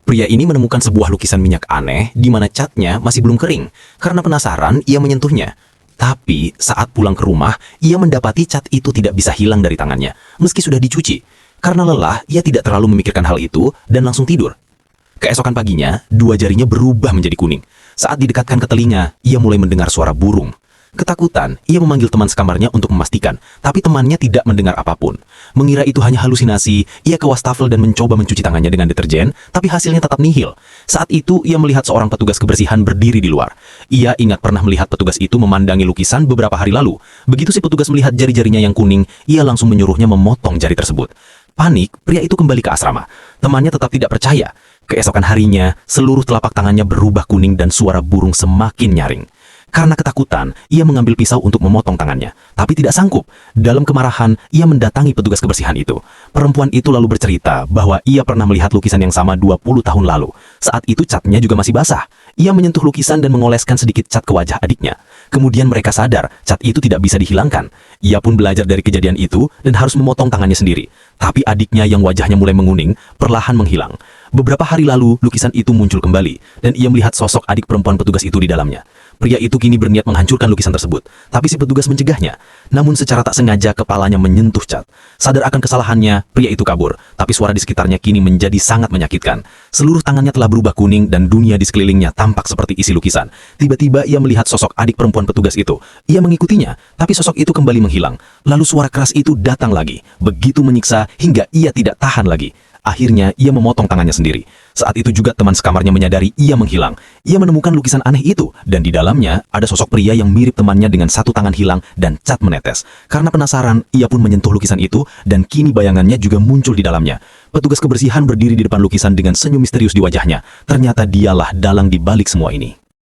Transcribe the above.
Pria ini menemukan sebuah lukisan minyak aneh di mana catnya masih belum kering. Karena penasaran, ia menyentuhnya. Tapi saat pulang ke rumah, ia mendapati cat itu tidak bisa hilang dari tangannya, meski sudah dicuci. Karena lelah, ia tidak terlalu memikirkan hal itu dan langsung tidur. Keesokan paginya, dua jarinya berubah menjadi kuning. Saat didekatkan ke telinga, ia mulai mendengar suara burung. Ketakutan, ia memanggil teman sekamarnya untuk memastikan, tapi temannya tidak mendengar apapun. Mengira itu hanya halusinasi, ia ke wastafel dan mencoba mencuci tangannya dengan deterjen, tapi hasilnya tetap nihil. Saat itu, ia melihat seorang petugas kebersihan berdiri di luar. Ia ingat pernah melihat petugas itu memandangi lukisan beberapa hari lalu. Begitu si petugas melihat jari-jarinya yang kuning, ia langsung menyuruhnya memotong jari tersebut. Panik, pria itu kembali ke asrama. Temannya tetap tidak percaya. Keesokan harinya, seluruh telapak tangannya berubah kuning dan suara burung semakin nyaring. Karena ketakutan, ia mengambil pisau untuk memotong tangannya, tapi tidak sanggup. Dalam kemarahan, ia mendatangi petugas kebersihan itu. Perempuan itu lalu bercerita bahwa ia pernah melihat lukisan yang sama 20 tahun lalu. Saat itu catnya juga masih basah. Ia menyentuh lukisan dan mengoleskan sedikit cat ke wajah adiknya. Kemudian mereka sadar, cat itu tidak bisa dihilangkan. Ia pun belajar dari kejadian itu dan harus memotong tangannya sendiri. Tapi adiknya yang wajahnya mulai menguning, perlahan menghilang. Beberapa hari lalu, lukisan itu muncul kembali, dan ia melihat sosok adik perempuan petugas itu di dalamnya. Pria itu kini berniat menghancurkan lukisan tersebut, tapi si petugas mencegahnya. Namun secara tak sengaja kepalanya menyentuh cat. Sadar akan kesalahannya, pria itu kabur, tapi suara di sekitarnya kini menjadi sangat menyakitkan. Seluruh tangannya telah berubah kuning dan dunia di sekelilingnya tampak seperti isi lukisan. Tiba-tiba ia melihat sosok adik perempuan petugas itu. Ia mengikutinya, tapi sosok itu kembali menghilang. Lalu suara keras itu datang lagi, begitu menyiksa hingga ia tidak tahan lagi. Akhirnya, ia memotong tangannya sendiri. Saat itu juga teman sekamarnya menyadari ia menghilang. Ia menemukan lukisan aneh itu, dan di dalamnya ada sosok pria yang mirip temannya dengan satu tangan hilang dan cat menetes. Karena penasaran, ia pun menyentuh lukisan itu, dan kini bayangannya juga muncul di dalamnya. Petugas kebersihan berdiri di depan lukisan dengan senyum misterius di wajahnya. Ternyata dialah dalang di balik semua ini.